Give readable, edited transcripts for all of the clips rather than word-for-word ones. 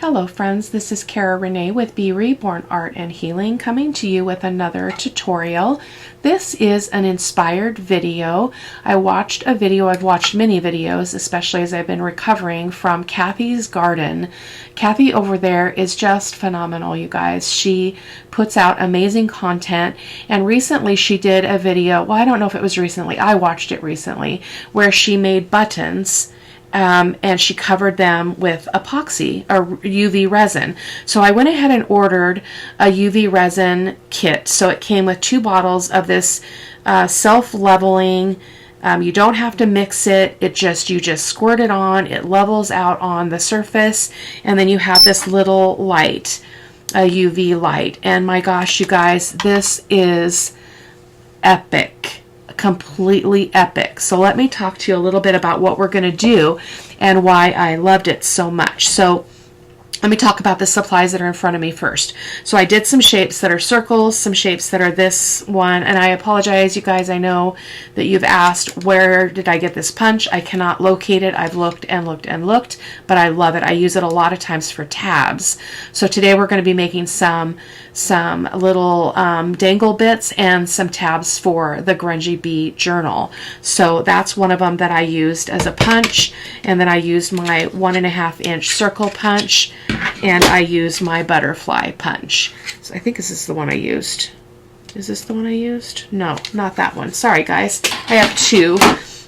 Hello friends, this is Cara-Renee with B.Reborn Art and Healing coming to you with another tutorial. This is an inspired video. I've watched many videos, especially as I've been recovering from Cathy's garden. Cathy over there is just phenomenal, you guys. She puts out amazing content, and recently she did a video, well, I don't know if it was recently, I watched it recently, where she made buttons and she covered them with epoxy or UV resin. So I went ahead and ordered a UV resin kit. So it came with 2 bottles of this self-leveling. You don't have to mix it. You just squirt it on. It levels out on the surface, and then you have this little light, a UV light. And my gosh, you guys, this is epic. Completely epic. So let me talk to you a little bit about what we're going to do and why I loved it so much. So let me talk about the supplies that are in front of me first. So I did some shapes that are circles, some shapes that are this one, and I apologize, you guys. I know that you've asked, where did I get this punch? I cannot locate it. I've looked and looked and looked, but I love it. I use it a lot of times for tabs. So today we're going to be making some little dangle bits and some tabs for the Grungy Bee Journal. So that's one of them that I used as a punch, and then I used my 1.5 inch circle punch, and I used my butterfly punch. So I think this is the one I used. Is this the one I used? No, not that one. Sorry guys, I have 2,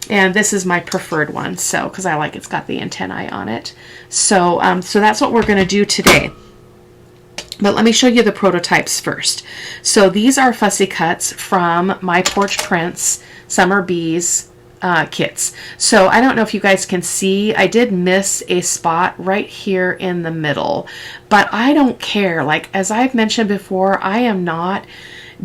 and this is my preferred one, so because I like it's got the antennae on it. So so that's what we're going to do today. But let me show you the prototypes first. So these are fussy cuts from my Porch Prints Summer Bees kits. So I don't know if you guys can see, I did miss a spot right here in the middle, but I don't care. Like, as I've mentioned before, I am not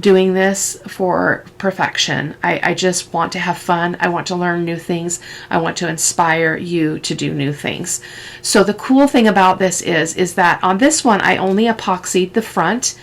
doing this for perfection. I just want to have fun. I want to learn new things. I want to inspire you to do new things. So the cool thing about this is that on this one, I only epoxied the front.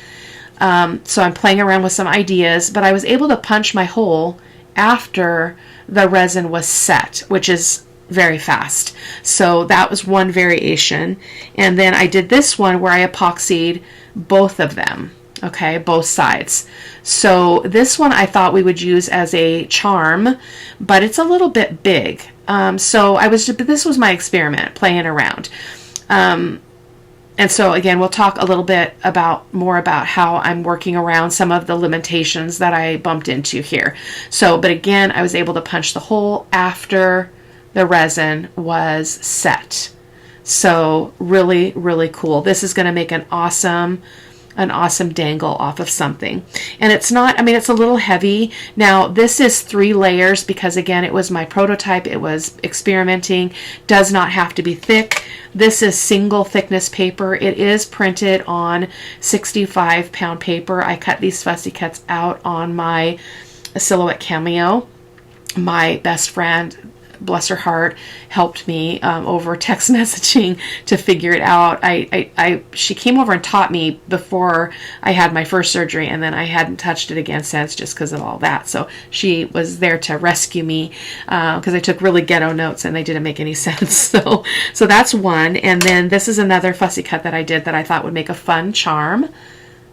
So I'm playing around with some ideas, but I was able to punch my hole after the resin was set, which is very fast. So that was one variation. And then I did this one where I epoxied both of them. Okay, both sides. So this one I thought we would use as a charm, but it's a little bit big. So this was my experiment, playing around. And so again, we'll talk a little bit more about how I'm working around some of the limitations that I bumped into here. So, but again, I was able to punch the hole after the resin was set. So really, really cool. This is going to make an awesome dangle off of something. And it's not, I mean, it's a little heavy. Now this is 3 layers because again, it was my prototype. It was experimenting. Does not have to be thick. This is single thickness paper. It is printed on 65-pound paper. I cut these fussy cuts out on my Silhouette Cameo. My best friend, bless her heart, helped me over text messaging to figure it out. She came over and taught me before I had my first surgery, and then I hadn't touched it again since just because of all that. So she was there to rescue me because I took really ghetto notes and they didn't make any sense. So that's one. And then this is another fussy cut that I did that I thought would make a fun charm.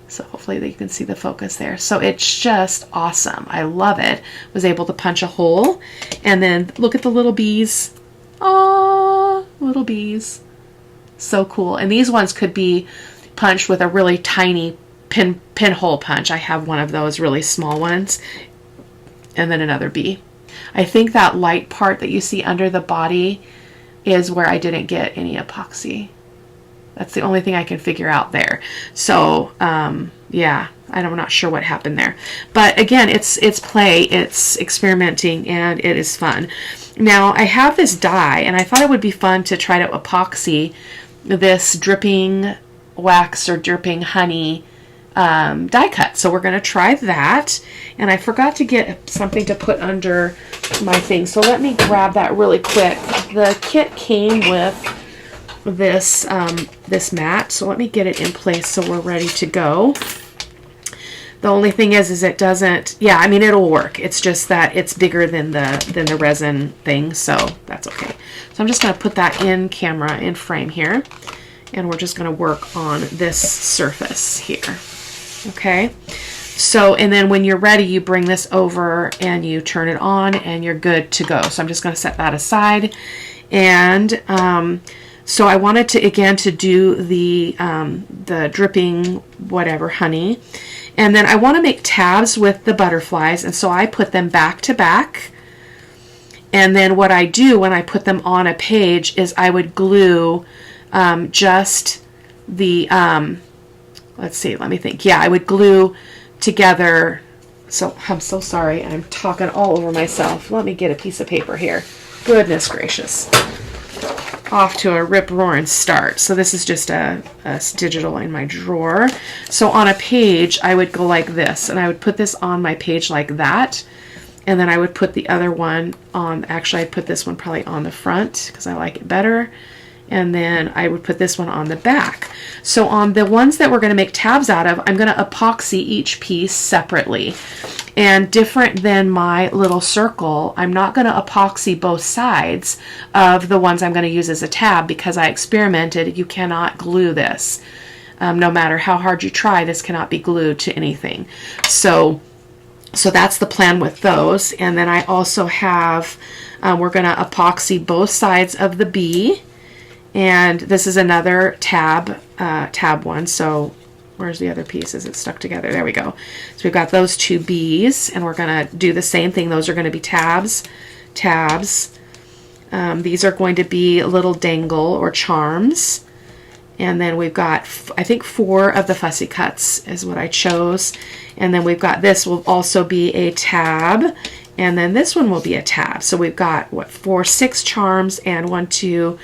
So hopefully you can see the focus there. So it's just awesome. I love it. Was able to punch a hole. And then look at the little bees. Oh, little bees. So cool. And these ones could be punched with a really tiny pinhole punch. I have one of those really small ones. And then another bee. I think that light part that you see under the body is where I didn't get any epoxy. That's the only thing I can figure out there. So, yeah, I'm not sure what happened there. But again, it's play, it's experimenting, and it is fun. Now, I have this die, and I thought it would be fun to try to epoxy this dripping wax or dripping honey die cut. So we're going to try that. And I forgot to get something to put under my thing. So let me grab that really quick. The kit came with this mat, so let me get it in place so we're ready to go. The only thing is it doesn't, yeah, I mean, it'll work. It's just that it's bigger than the resin thing, so that's okay. So I'm just going to put that in frame here. and we're just going to work on this surface here. Okay, so and then when you're ready, you bring this over and you turn it on and you're good to go. So I'm just going to set that aside. And so I wanted to again to do the dripping whatever honey, and then I want to make tabs with the butterflies, and so I put them back to back. And then what I do when I put them on a page is I would glue just the let's see, let me think. Yeah, I would glue together. So I'm so sorry, I'm talking all over myself. Let me get a piece of paper here. Goodness gracious. Off to a rip-roaring start. So this is just a digital in my drawer. So on a page, I would go like this, and I would put this on my page like that, and then I would put the other one on, actually I'd put this one probably on the front because I like it better, and then I would put this one on the back. So on the ones that we're going to make tabs out of, I'm going to epoxy each piece separately. And different than my little circle, I'm not going to epoxy both sides of the ones I'm going to use as a tab because I experimented. You cannot glue this. No matter how hard you try, this cannot be glued to anything. So that's the plan with those. And then I also have, we're going to epoxy both sides of the bee. And this is another tab one. So where's the other piece? Is it stuck together? There we go. So we've got those two bees, and we're going to do the same thing. Those are going to be tabs. These are going to be little dangle or charms. And then we've got, I think 4 of the fussy cuts is what I chose. And then we've got, this will also be a tab. And then this one will be a tab. So we've got, what, 6 charms and 1, 2,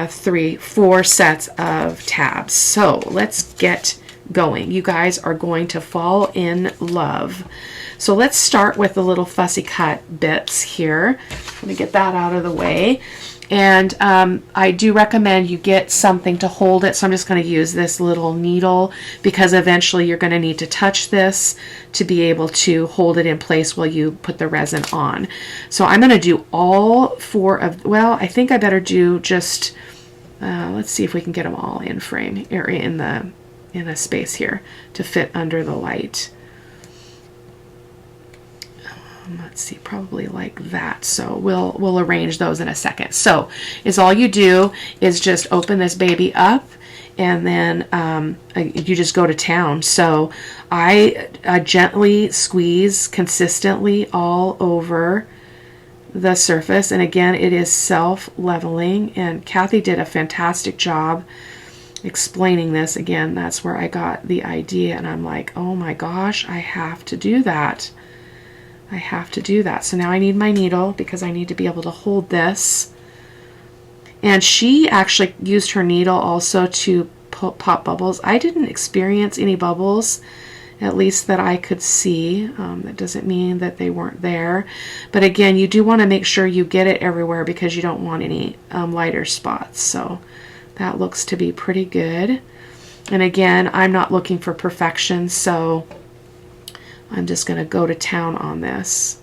3, 4 sets of tabs. So let's get going. You guys are going to fall in love. So let's start with the little fussy cut bits here. Let me get that out of the way. And I do recommend you get something to hold it. So I'm just going to use this little needle because eventually you're going to need to touch this to be able to hold it in place while you put the resin on. So I'm going to do all 4 of, well, I think I better do just, let's see if we can get them all in frame, or in the space here to fit under the light. Let's see, probably like that. So we'll arrange those in a second. So is all you do is just open this baby up, and then you just go to town. So I gently squeeze consistently all over the surface, and again it is self-leveling, and Cathy did a fantastic job explaining this. Again, that's where I got the idea, and I'm like, oh my gosh, I have to do that. I have to do that. So now I need my needle because I need to be able to hold this. And she actually used her needle also to pop bubbles. I didn't experience any bubbles, at least that I could see. That doesn't mean that they weren't there. But again, you do want to make sure you get it everywhere because you don't want any lighter spots. So that looks to be pretty good. And again, I'm not looking for perfection, so I'm just going to go to town on this.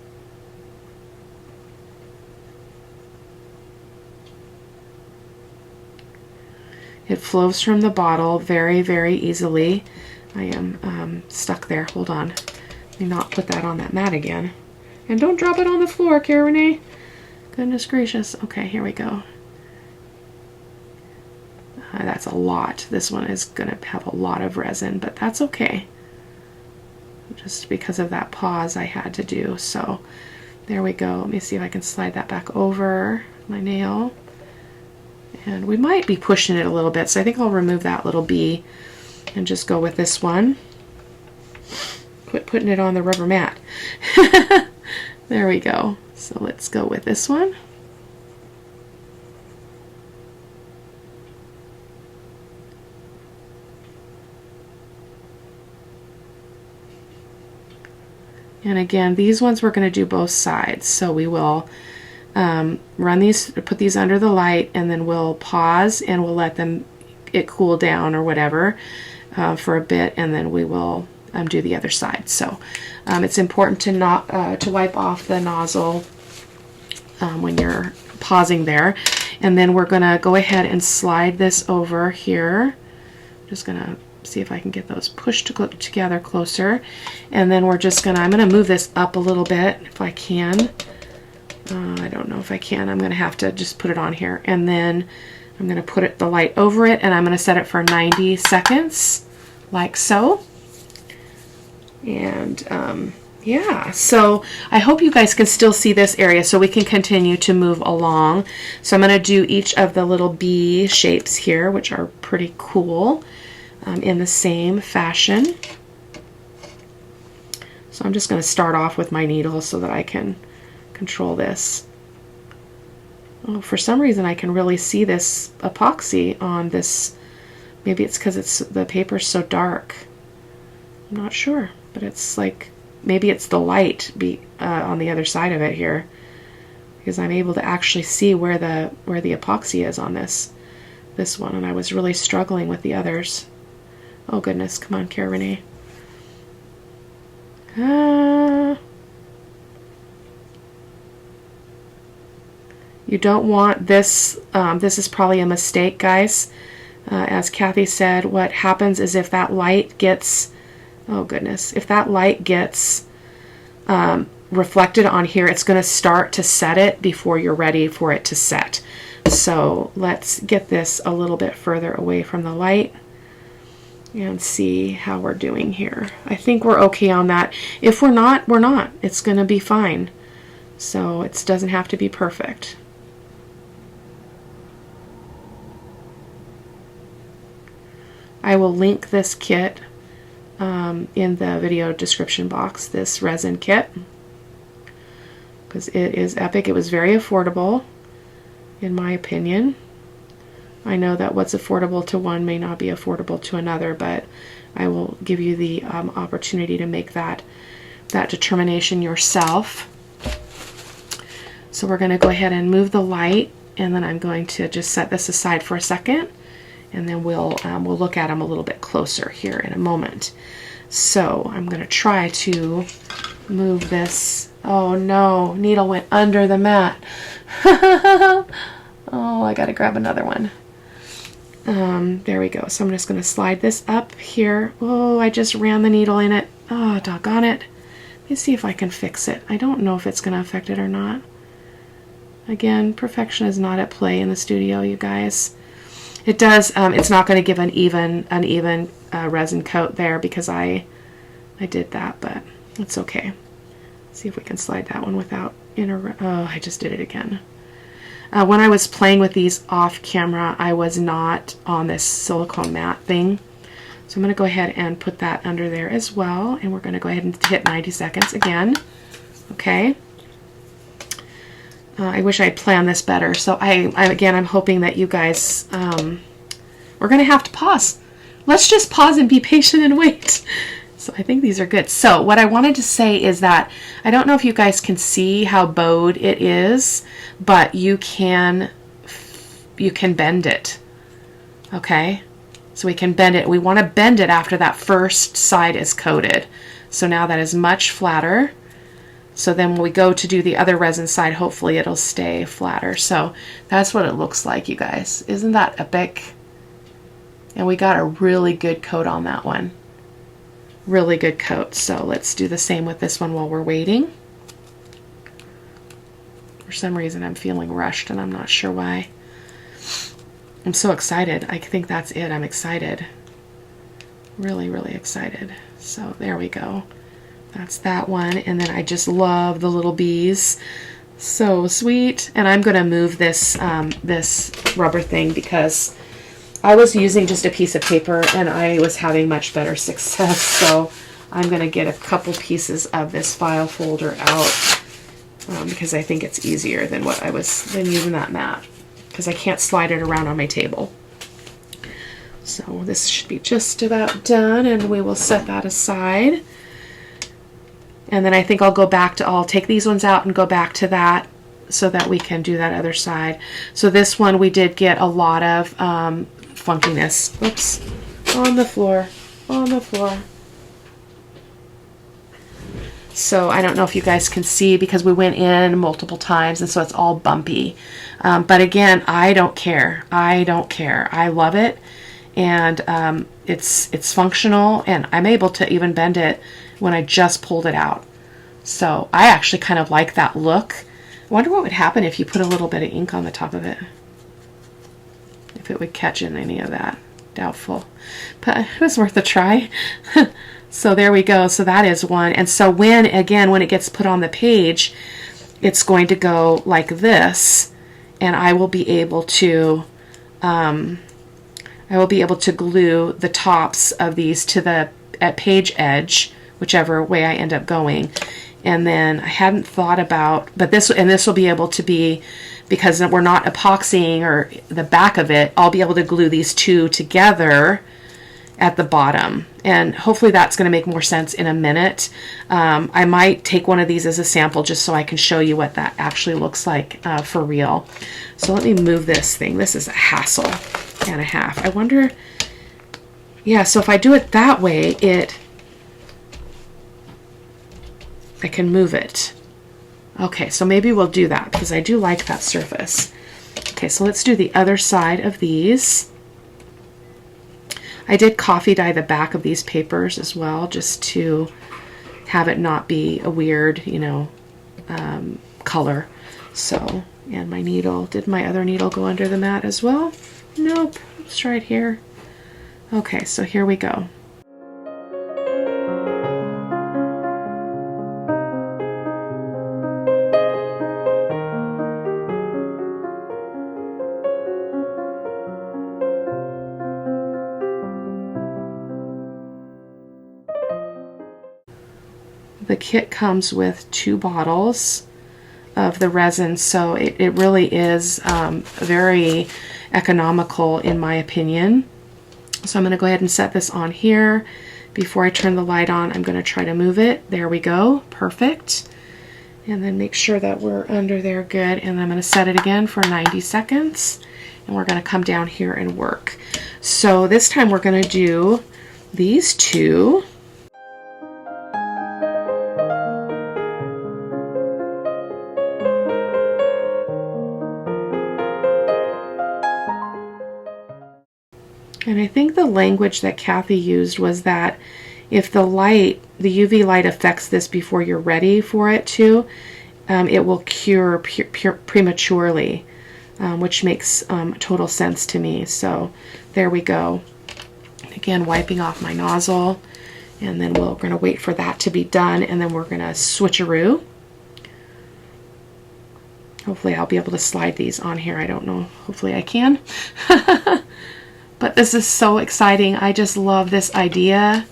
It flows from the bottle very, very easily. I am stuck there. Hold on. Let me not put that on that mat again. And don't drop it on the floor, Cara-Renee. Goodness gracious. Okay, here we go. That's a lot. This one is going to have a lot of resin, but that's okay. Just because of that pause I had to do. So there we go. Let me see if I can slide that back over my nail. And we might be pushing it a little bit, so I think I'll remove that little bee and just go with this one. Quit putting it on the rubber mat. There we go. So let's go with this one. And again, these ones we're going to do both sides. So we will run these, put these under the light, and then we'll pause and we'll let it cool down or whatever for a bit, and then we will do the other side. So it's important to wipe off the nozzle when you're pausing there. And then we're going to go ahead and slide this over here. Just going to see if I can get those pushed together closer. And then we're just going to, I'm going to move this up a little bit if I can. I don't know if I can. I'm going to have to just put it on here. And then I'm going to put the light over it, and I'm going to set it for 90 seconds, like so. And yeah, so I hope you guys can still see this area so we can continue to move along. So I'm going to do each of the little bee shapes here, which are pretty cool, in the same fashion. So I'm just going to start off with my needle so that I can control this. Oh, for some reason I can really see this epoxy on this. Maybe it's because the paper's so dark. I'm not sure, but it's like, maybe it's the light on the other side of it here, because I'm able to actually see where the epoxy is on this one, and I was really struggling with the others. Oh goodness, come on, Cara-Renee. You don't want this. This is probably a mistake, guys. As Cathy said, what happens is if that light gets, oh goodness, if that light gets reflected on here, it's going to start to set it before you're ready for it to set. So let's get this a little bit further away from the light and see how we're doing here. I think we're okay on that. If we're not, we're not. It's going to be fine. So it doesn't have to be perfect. I will link this kit in the video description box, this resin kit, because it is epic. It was very affordable, in my opinion. I know that what's affordable to one may not be affordable to another, but I will give you the opportunity to make that determination yourself. So we're going to go ahead and move the light, and then I'm going to just set this aside for a second, and then we'll look at them a little bit closer here in a moment. So I'm going to try to move this. Oh no, needle went under the mat. Oh, I got to grab another one. There we go. So I'm just going to slide this up here. Oh, I just ran the needle in it. Oh, doggone it. Let me see if I can fix it. I don't know if it's going to affect it or not. Again, perfection is not at play in the studio, you guys. It does. It's not going to give an even resin coat there because I did that, but it's okay. Let's see if we can slide that one without oh, I just did it again. When I was playing with these off camera, I was not on this silicone mat thing. So I'm going to go ahead and put that under there as well, and we're going to go ahead and hit 90 seconds again. Okay. I wish I'd planned this better. So I'm hoping that you guys, we're going to have to pause. Let's just pause and be patient and wait. So I think these are good. So what I wanted to say is that I don't know if you guys can see how bowed it is, but you can bend it. Okay? So we can bend it. We want to bend it after that first side is coated. So now that is much flatter. So then when we go to do the other resin side, hopefully it'll stay flatter. So that's what it looks like, you guys. Isn't that epic? And we got a really good coat on that one. Really good coat. So let's do the same with this one while we're waiting. For some reason I'm feeling rushed and I'm not sure why. I'm so excited. I think that's it. I'm excited. Really, really excited. So there we go. That's that one. And then I just love the little bees. So sweet. And I'm going to move this this rubber thing because I was using just a piece of paper and I was having much better success. So I'm going to get a couple pieces of this file folder out because I think it's easier than using that mat, because I can't slide it around on my table. So this should be just about done, and we will set that aside. And then I think I'll take these ones out and go back to that so that we can do that other side. So this one we did get a lot of funkiness. Oops, on the floor. So I don't know if you guys can see because we went in multiple times and so it's all bumpy. But again, I don't care. I don't care. I love it. And it's functional, and I'm able to even bend it when I just pulled it out. So I actually kind of like that look. I wonder what would happen if you put a little bit of ink on the top of it. If it would catch in any of that. Doubtful. But it was worth a try. So there we go. So that is one. And so when it gets put on the page, it's going to go like this, and I will be able to glue the tops of these to the page edge, whichever way I end up going. And then I hadn't thought about, but this will be able to be, because we're not epoxying or the back of it, I'll be able to glue these two together at the bottom. And hopefully that's going to make more sense in a minute. I might take one of these as a sample just so I can show you what that actually looks like for real. So let me move this thing. This is a hassle and a half. I wonder, yeah, so if I do it that way, I can move it. Okay, so maybe we'll do that because I do like that surface. Okay, so let's do the other side of these. I did coffee dye the back of these papers as well, just to have it not be a weird, color. So, and my needle, did my other needle go under the mat as well? Nope, let's try it here. Okay, so here we go. The kit comes with 2 bottles of the resin, so it really is very economical in my opinion. So I'm going to go ahead and set this on here. Before I turn the light on, I'm going to try to move it. There we go. Perfect. And then make sure that we're under there good. And I'm going to set it again for 90 seconds. And we're going to come down here and work. So this time we're going to do these 2. And I think the language that Cathy used was that if the UV light affects this before you're ready for it to, it will cure prematurely, which makes total sense to me. So there we go. Again, wiping off my nozzle, and then we're going to wait for that to be done, and then we're going to switcheroo. Hopefully I'll be able to slide these on here. I don't know. Hopefully I can. But this is so exciting. I just love this idea.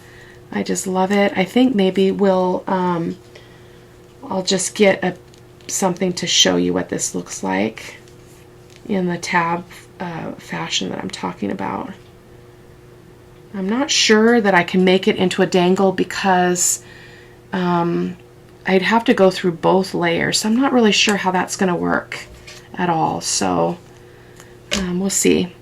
I just love it. I think maybe I'll just get something to show you what this looks like in the tab fashion that I'm talking about. I'm not sure that I can make it into a dangle because I'd have to go through both layers. So I'm not really sure how that's going to work at all. So we'll see.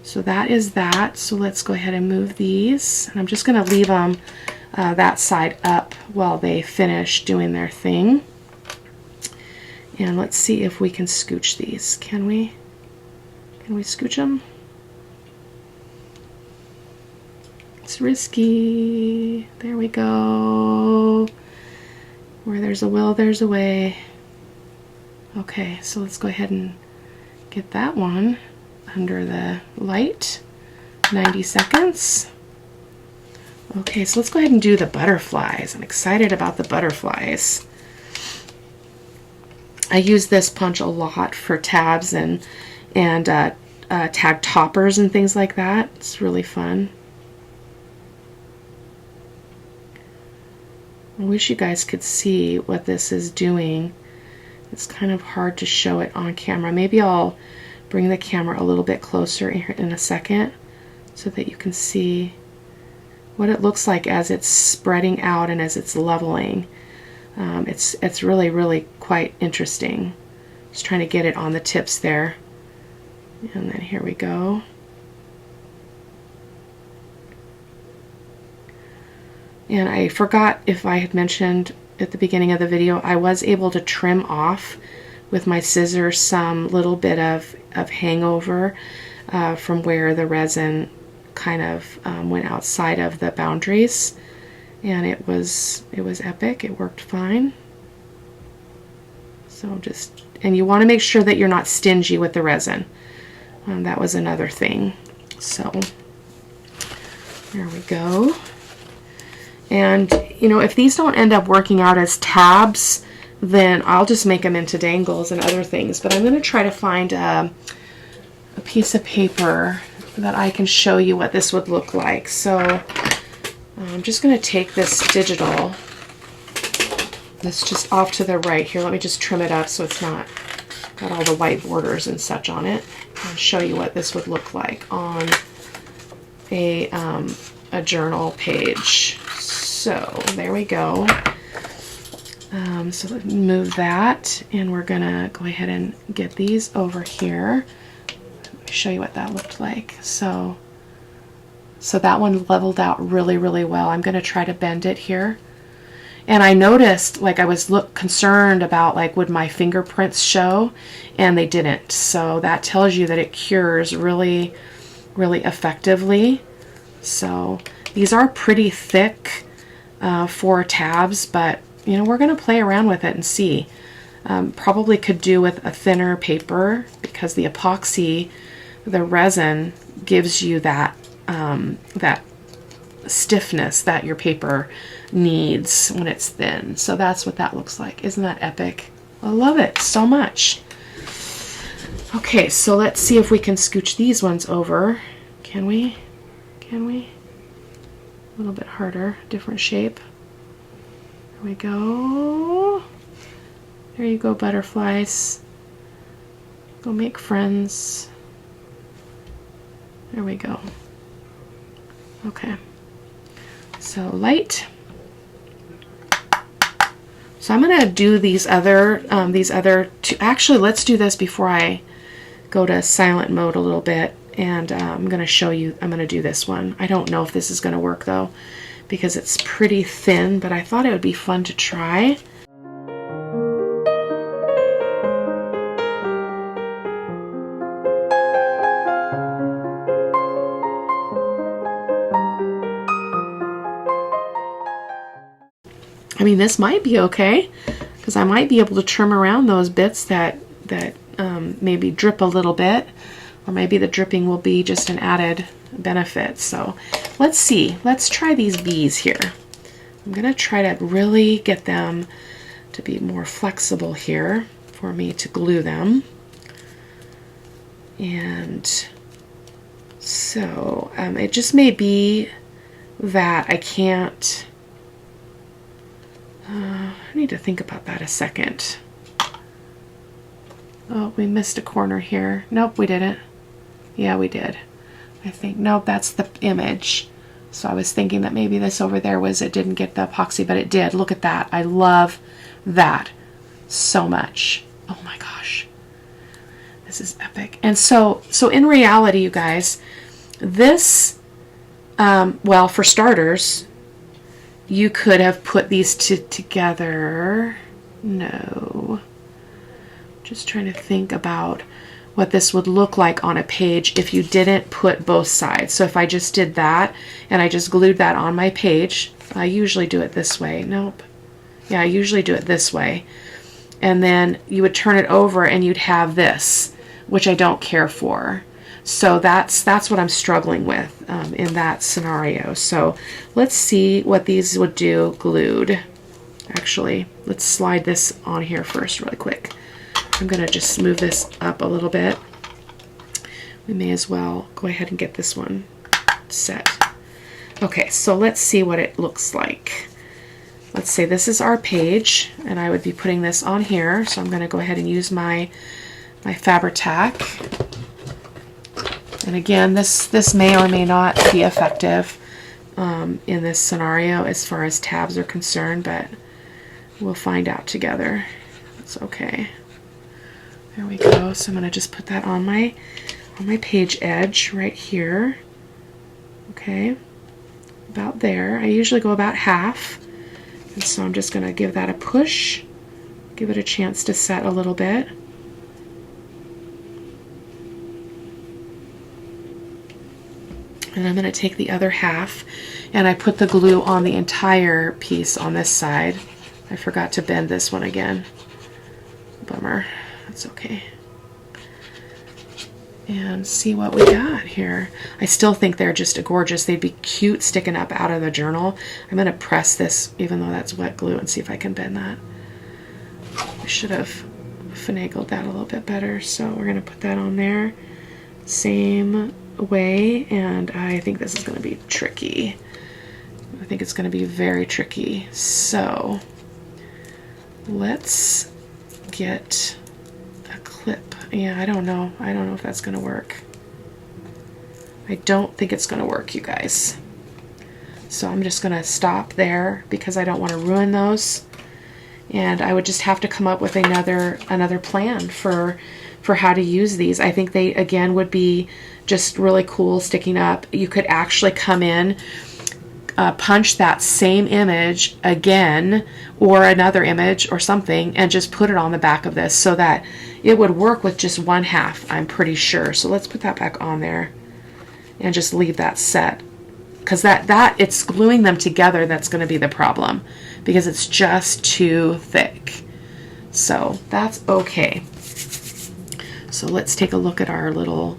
So that is that. So let's go ahead and move these. And I'm just going to leave them that side up while they finish doing their thing. And let's see if we can scooch these. Can we? Can we scooch them? It's risky. There we go. Where there's a will, there's a way. Okay, so let's go ahead and get that one under the light. 90 seconds. Okay, so let's go ahead and do the butterflies. I'm excited about the butterflies. I use this punch a lot for tabs and tag toppers and things like that. It's really fun. I wish you guys could see what this is doing. It's kind of hard to show it on camera. Maybe I'll bring the camera a little bit closer in a second so that you can see what it looks like as it's spreading out and as it's leveling. It's really, really quite interesting. Just trying to get it on the tips there. And then here we go. And I forgot if I had mentioned at the beginning of the video, I was able to trim off with my scissors some little bit of hangover from where the resin kind of went outside of the boundaries, and it was epic. It worked fine. So and you want to make sure that you're not stingy with the resin. That was another thing. So there we go. And you know, if these don't end up working out as tabs, then I'll just make them into dangles and other things. But I'm going to try to find a piece of paper that I can show you what this would look like. So I'm just going to take this digital that's just off to the right here. Let me just trim it up so it's not got all the white borders and such on it. I'll show you what this would look like on a journal page. So there we go. So let me move that, and we're gonna go ahead and get these over here. Let me show you what that looked like. So that one leveled out really, really well. I'm gonna try to bend it here. And I noticed, like, I was concerned about, like, would my fingerprints show, and they didn't. So that tells you that it cures really, really effectively. So these are pretty thick for tabs, but you know, we're going to play around with it and see. Probably could do with a thinner paper, because the epoxy, the resin, gives you that that stiffness that your paper needs when it's thin. So that's what that looks like. Isn't that epic? I love it so much. Okay, so let's see if we can scooch these ones over. Can we? Can we? A little bit harder, different shape. There we go. There you go, butterflies. Go make friends. There we go. Okay. So light. So I'm gonna do these other two. Actually, let's do this before I go to silent mode a little bit, and I'm gonna show you. I'm gonna do this one. I don't know if this is gonna work though, because it's pretty thin, but I thought it would be fun to try. I mean, this might be okay, because I might be able to trim around those bits that maybe drip a little bit, or maybe the dripping will be just an added benefit. So let's see. Let's try these bees here. I'm going to try to really get them to be more flexible here for me to glue them. And so it just may be that I can't... I need to think about that a second. Oh, we missed a corner here. Nope, we didn't. Yeah, we did. I think, nope, that's the image. So I was thinking that maybe this over there was, it didn't get the epoxy, but it did. Look at that. I love that so much. Oh my gosh. This is epic. And so in reality, you guys, this, well, for starters, you could have put these two together. No. Just trying to think about what this would look like on a page if you didn't put both sides. So if I just did that and I just glued that on my page, I usually do it this way. Nope. Yeah, I usually do it this way. And then you would turn it over and you'd have this, which I don't care for. So that's what I'm struggling with in that scenario. So let's see what these would do glued. Actually, let's slide this on here first really quick. I'm going to just move this up a little bit. We may as well go ahead and get this one set. Okay, so let's see what it looks like. Let's say this is our page, and I would be putting this on here. So I'm going to go ahead and use my Fabri-Tac. And again, this may or may not be effective in this scenario as far as tabs are concerned, but we'll find out together. It's okay. There we go. So I'm going to just put that on my page edge right here. Okay, about there. I usually go about half, And so I'm just going to give that a push, give it a chance to set a little bit. And I'm going to take the other half, and I put the glue on the entire piece on this side. I forgot to bend this one again. Bummer. That's okay. And see what we got here. I still think they're just gorgeous. They'd be cute sticking up out of the journal. I'm going to press this, even though that's wet glue, and see if I can bend that. I should have finagled that a little bit better. So we're going to put that on there. Same way, and I think this is going to be tricky. I think it's going to be very tricky. So let's get a clip. Yeah, I don't know. I don't know if that's going to work. I don't think it's going to work, you guys. So I'm just going to stop there because I don't want to ruin those. And I would just have to come up with another plan for how to use these. I think they, again, would be just really cool sticking up. You could actually come in, punch that same image again, or another image or something, and just put it on the back of this so that it would work with just one half, I'm pretty sure. So let's put that back on there and just leave that set. Because that it's gluing them together that's going to be the problem, because it's just too thick. So that's okay. So let's take a look at our little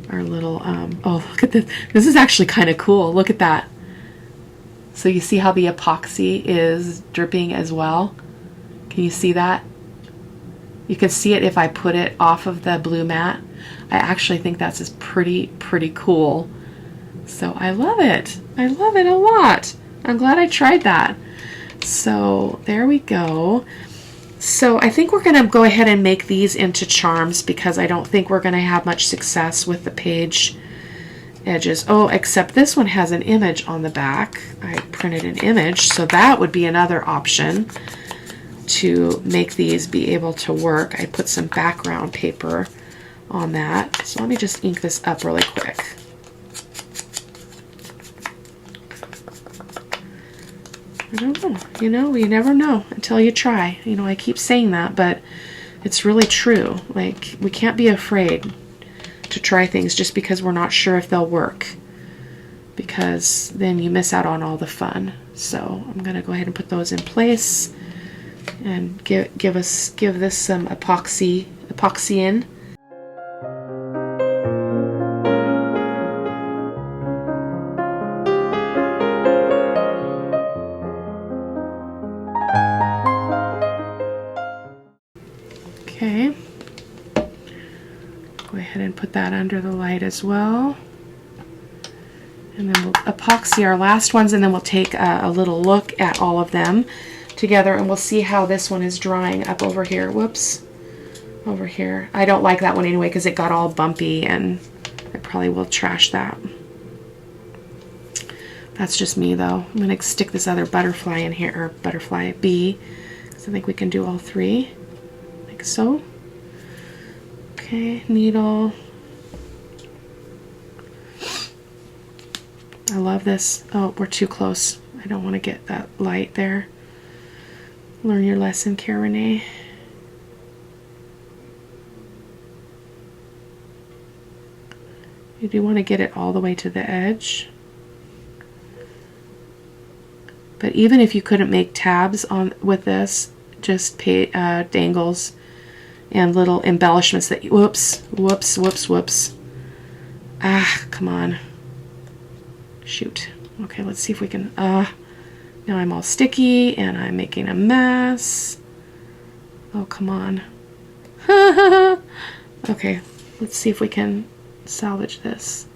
oh, look at this. This is actually kind of cool. Look at that. So you see how the epoxy is dripping as well? Can you see that? You can see it if I put it off of the blue mat. I actually think that's just pretty cool. So I love it. I love it a lot. I'm glad I tried that. So there we go. So I think we're going to go ahead and make these into charms, because I don't think we're going to have much success with the page edges. Oh, except this one has an image on the back. I printed an image, so that would be another option to make these be able to work. I put some background paper on that. So let me just ink this up really quick. I don't know. You know, you never know until you try. You know, I keep saying that, but it's really true. Like, we can't be afraid to try things just because we're not sure if they'll work, because then you miss out on all the fun. So I'm going to go ahead and put those in place and give this some epoxy in. Okay, go ahead and put that under the light as well. And then we'll epoxy our last ones, and then we'll take a little look at all of them together, and we'll see how this one is drying up over here. Whoops, over here. I don't like that one anyway because it got all bumpy, and I probably will trash that. That's just me though. I'm going to stick this other butterfly in here, or butterfly bee, because I think we can do all three. Like so. Okay, needle. I love this. Oh, we're too close. I don't want to get that light there. Learn your lesson, Cara-Renee. You do want to get it all the way to the edge. But even if you couldn't make tabs on with this, just dangles and little embellishments that, whoops. Ah, come on. Shoot. Okay, let's see if we can, now I'm all sticky and I'm making a mess. Oh, come on. Okay, let's see if we can salvage this.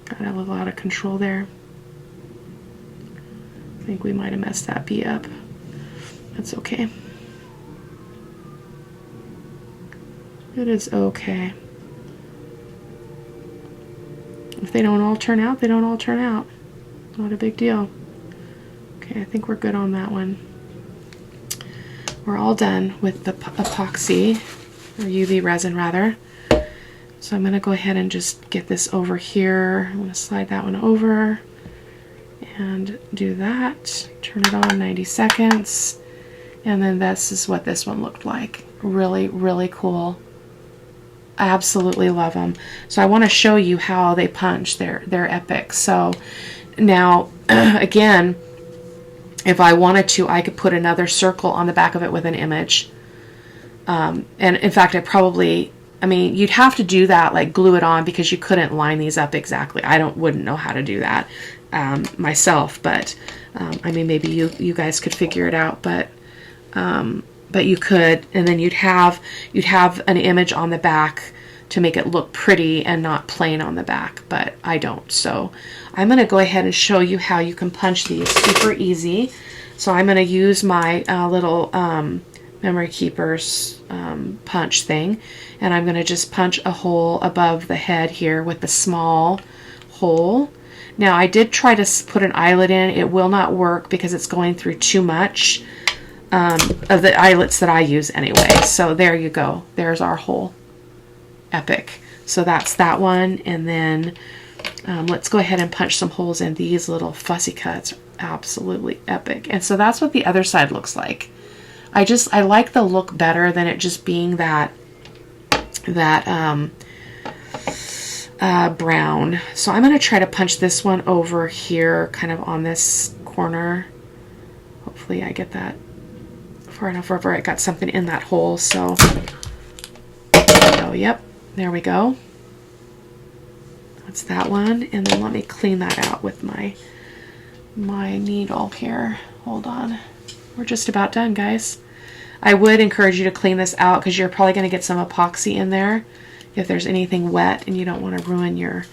Gotta have a lot of control there. I think we might have messed that bee up. That's okay. It is okay. If they don't all turn out, they don't all turn out. Not a big deal. Okay, I think we're good on that one. We're all done with the epoxy, or UV resin rather. So I'm going to go ahead and just get this over here. I'm going to slide that one over. and do that. Turn it on 90 seconds. And then this is what this one looked like. Really, really cool. I absolutely love them. So I want to show you how they punch. They're epic. So now, again, if I wanted to, I could put another circle on the back of it with an image. And in fact, I mean, you'd have to do that, like glue it on, because you couldn't line these up exactly. I wouldn't know how to do that myself, but I mean, maybe you guys could figure it out, but you could, and then you'd have an image on the back to make it look pretty and not plain on the back, but I don't. So I'm going to go ahead and show you how you can punch these super easy. So I'm going to use my little Memory Keepers punch thing, and I'm going to just punch a hole above the head here with the small hole. Now I did try to put an eyelet in. It will not work because it's going through too much of the eyelets that I use anyway. So there you go. There's our hole. Epic. So that's that one. And then let's go ahead and punch some holes in these little fussy cuts. Absolutely epic. And so that's what the other side looks like. I like the look better than it just being that brown. So I'm going to try to punch this one over here, kind of on this corner. Hopefully I get that far enough over. I got something in that hole. So, yep, there we go. That's that one. And then let me clean that out with my needle here. Hold on. We're just about done, guys. I would encourage you to clean this out because you're probably going to get some epoxy in there if there's anything wet, and you don't want to ruin your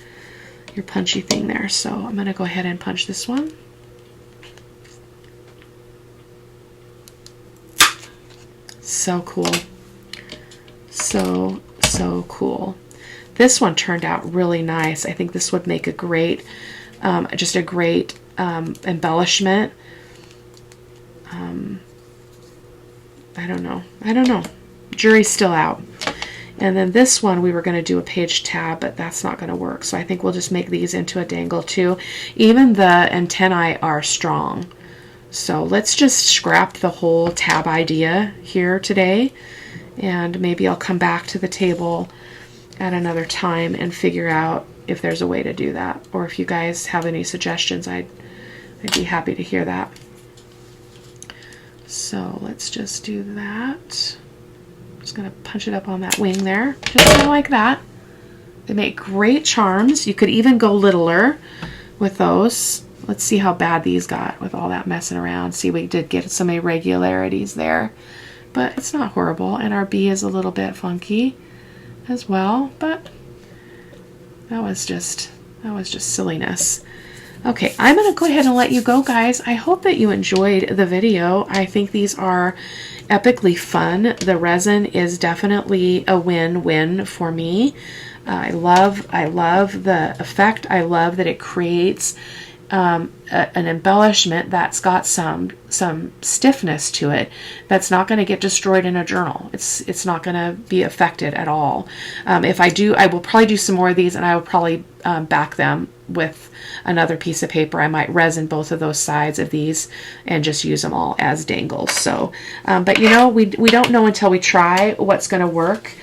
punchy thing there. So I'm going to go ahead and punch this one. So cool. So cool. This one turned out really nice. I think this would make a great, just a great embellishment. I don't know. Jury's still out. And then this one, we were going to do a page tab, but that's not going to work. So I think we'll just make these into a dangle too. Even the antennae are strong. So let's just scrap the whole tab idea here today. And maybe I'll come back to the table at another time and figure out if there's a way to do that. Or if you guys have any suggestions, I'd be happy to hear that. So let's just do that. I'm just going to punch it up on that wing there, just kind of like that. They make great charms. You could even go littler with those. Let's see how bad these got with all that messing around. See, we did get some irregularities there, but it's not horrible. And our bee is a little bit funky as well, but that was just silliness. Okay, I'm going to go ahead and let you go, guys. I hope that you enjoyed the video. I think these are epically fun. The resin is definitely a win-win for me. I love the effect. I love that it creates an embellishment that's got some stiffness to it that's not going to get destroyed in a journal. It's not going to be affected at all. If I do, I will probably do some more of these, and I will probably back them with another piece of paper. I might resin both of those sides of these and just use them all as dangles. So, but you know, we don't know until we try what's going to work.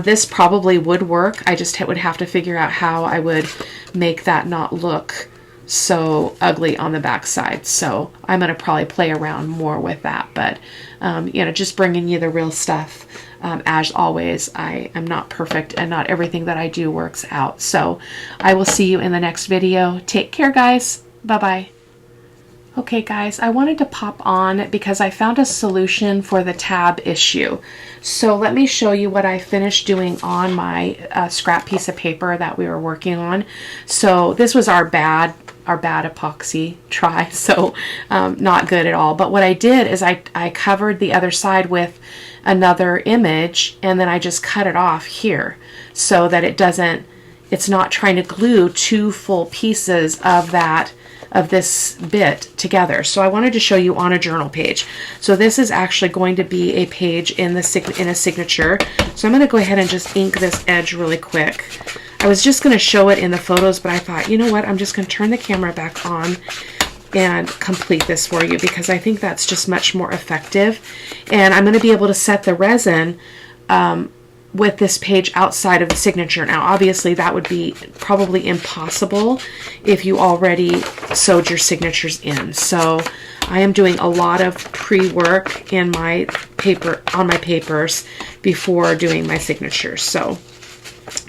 This probably would work. I just would have to figure out how I would make that not look so ugly on the back side. So I'm going to probably play around more with that, but you know, just bringing you the real stuff. As always, I am not perfect, and not everything that I do works out. So I will see you in the next video. Take care, guys. Bye-bye. Okay, guys, I wanted to pop on because I found a solution for the tab issue. So let me show you what I finished doing on my scrap piece of paper that we were working on. So this was our bad epoxy try, so not good at all. But what I did is I covered the other side with another image, and then I just cut it off here so that it's not trying to glue two full pieces of this bit together. So I wanted to show you on a journal page. So this is actually going to be a page in a signature. So I'm going to go ahead and just ink this edge really quick. I was just going to show it in the photos, but I thought, you know what, I'm just going to turn the camera back on and complete this for you, because I think that's just much more effective. And I'm going to be able to set the resin with this page outside of the signature. Now, obviously, that would be probably impossible if you already sewed your signatures in. So I am doing a lot of pre-work in my paper, on my papers, before doing my signatures. So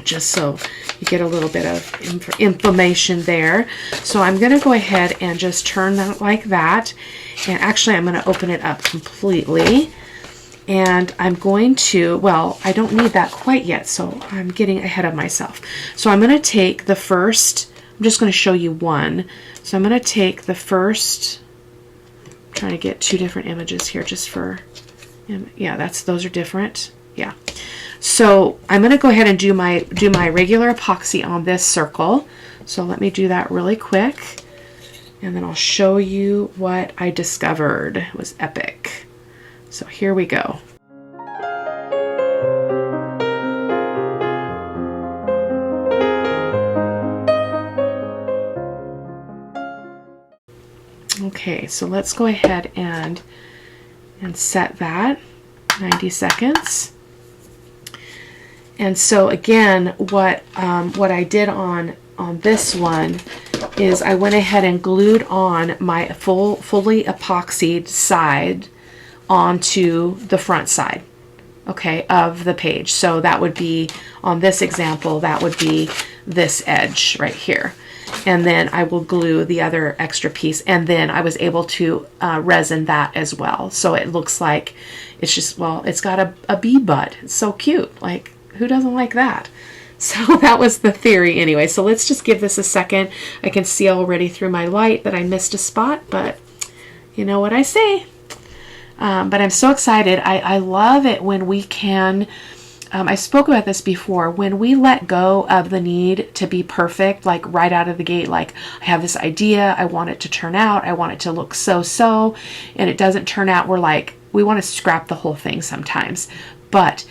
just so you get a little bit of information there. So I'm going to go ahead and just turn that like that. And actually, I'm going to open it up completely. And I'm going to, well, I don't need that quite yet, so I'm getting ahead of myself. So I'm going to take the first, I'm just going to show you one. So I'm going to take the first, I'm trying to get two different images here just for, yeah, those are different. Yeah. So I'm going to go ahead and do my regular epoxy on this circle. So let me do that really quick, and then I'll show you what I discovered. It was epic. So here we go. Okay, so let's go ahead and set that 90 seconds. And so again, what I did on this one is I went ahead and glued on my fully epoxied side onto the front side, okay, of the page. So that would be, on this example, that would be this edge right here. And then I will glue the other extra piece, and then I was able to resin that as well. So it looks like it's just, well, it's got a bee bud. It's so cute. Like, who doesn't like that? So that was the theory anyway. So let's just give this a second. I can see already through my light that I missed a spot, but you know what I say. But I'm so excited. I love it when we can, I spoke about this before, when we let go of the need to be perfect, like right out of the gate, like I have this idea, I want it to turn out, I want it to look so, and it doesn't turn out, we're like, we want to scrap the whole thing sometimes. But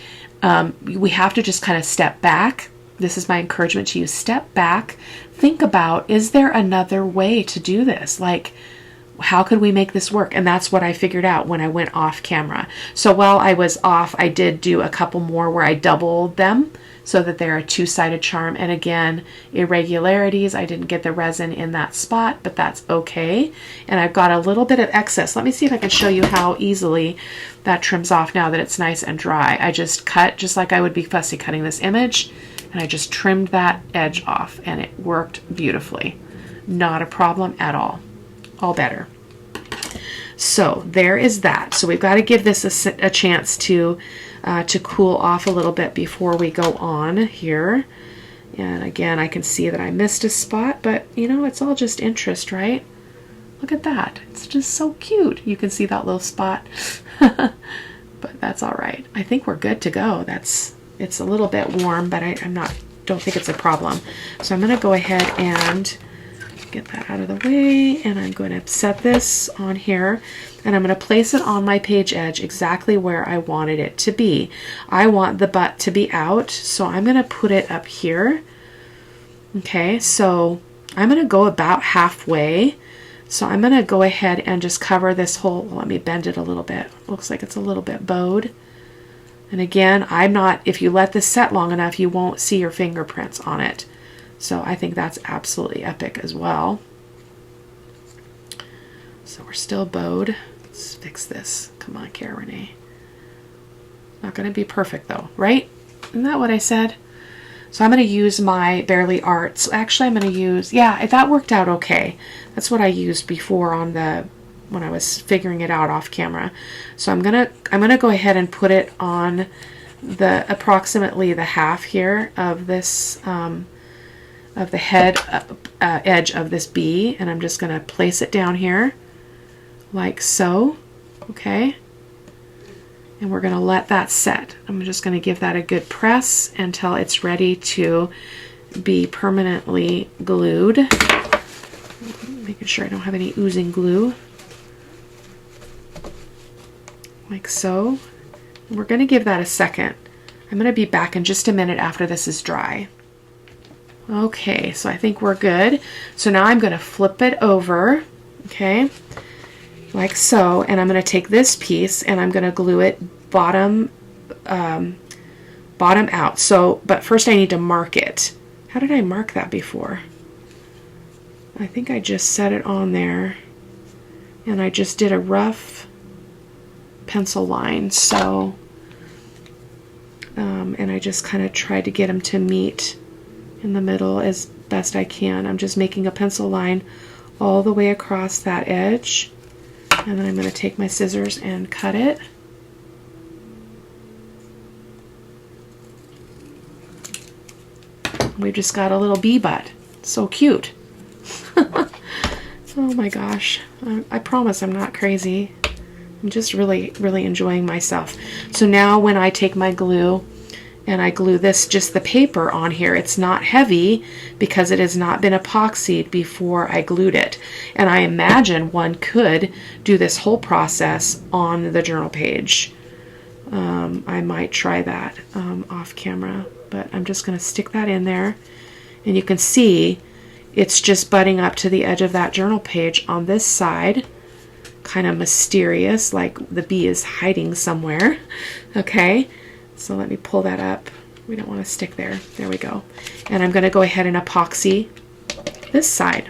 we have to just kind of step back. This is my encouragement to you. Step back, think about, is there another way to do this? Like, how could we make this work? And that's what I figured out when I went off camera. So while I was off, I did do a couple more where I doubled them so that they're a two-sided charm. And again, irregularities, I didn't get the resin in that spot, but that's okay. And I've got a little bit of excess. Let me see if I can show you how easily that trims off now that it's nice and dry. I just cut just like I would be fussy cutting this image, and I just trimmed that edge off, and it worked beautifully. Not a problem at all. All better. So there is that. So we've got to give this a chance to cool off a little bit before we go on here. And again, I can see that I missed a spot, but you know, it's all just interest, right? Look at that. It's just so cute. You can see that little spot, but that's all right. I think we're good to go. It's a little bit warm, but don't think it's a problem. So I'm going to go ahead and get that out of the way, and I'm going to set this on here, and I'm going to place it on my page edge exactly where I wanted it to be. I want the butt to be out, so I'm going to put it up here. Okay, so I'm going to go about halfway. So I'm going to go ahead and just cover this whole, let me bend it a little bit. Looks like it's a little bit bowed. And again, if you let this set long enough, you won't see your fingerprints on it. So I think that's absolutely epic as well. So we're still bowed. Let's fix this. Come on, Cara-Renee. Not going to be perfect though, right? Isn't that what I said? So I'm going to use my Barely Art. So actually I'm going to use, yeah, that worked out okay. That's what I used before when I was figuring it out off camera. So I'm going to go ahead and put it on approximately the half here of this, of the head edge of this bee, and I'm just going to place it down here like so. Okay, and we're going to let that set. I'm just going to give that a good press until it's ready to be permanently glued. Making sure I don't have any oozing glue, like so. And we're going to give that a second. I'm going to be back in just a minute after this is dry. Okay, so I think we're good. So now I'm going to flip it over. Okay, like so. And I'm going to take this piece and I'm going to glue it bottom out. So, but first I need to mark it. How did I mark that before? I think I just set it on there and I just did a rough pencil line. So, and I just kind of tried to get them to meet in the middle as best I can. I'm just making a pencil line all the way across that edge, and then I'm going to take my scissors and cut it. We've just got a little bee butt. So cute. Oh my gosh. I promise I'm not crazy. I'm just really, really enjoying myself. So now when I take my glue and I glue this, just the paper on here, it's not heavy because it has not been epoxied before I glued it. And I imagine one could do this whole process on the journal page. I might try that off camera, but I'm just going to stick that in there. And you can see it's just butting up to the edge of that journal page on this side. Kind of mysterious, like the bee is hiding somewhere. Okay, so let me pull that up. We don't want to stick there. There we go. And I'm going to go ahead and epoxy this side.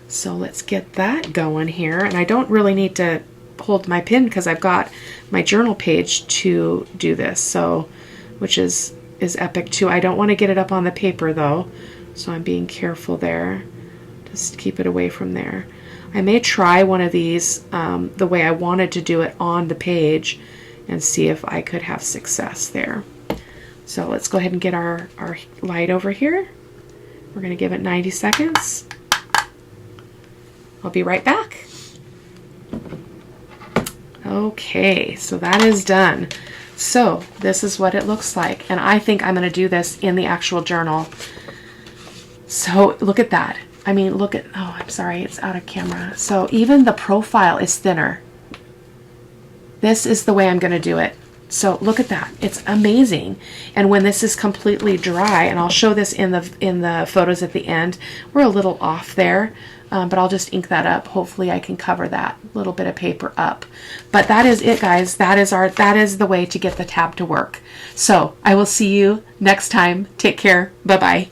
So let's get that going here. And I don't really need to hold my pen because I've got my journal page to do this, so which is epic too. I don't want to get it up on the paper though, so I'm being careful there. Just keep it away from there. I may try one of these the way I wanted to do it on the page and see if I could have success there. So let's go ahead and get our light over here. We're going to give it 90 seconds. I'll be right back. Okay, so that is done. So this is what it looks like, and I think I'm going to do this in the actual journal. So look at that. I mean, look at, oh, I'm sorry, it's out of camera. So even the profile is thinner. This is the way I'm going to do it. So look at that. It's amazing. And when this is completely dry, and I'll show this in the photos at the end, we're a little off there, but I'll just ink that up. Hopefully I can cover that little bit of paper up. But that is it, guys. That is the way to get the tab to work. So I will see you next time. Take care. Bye-bye.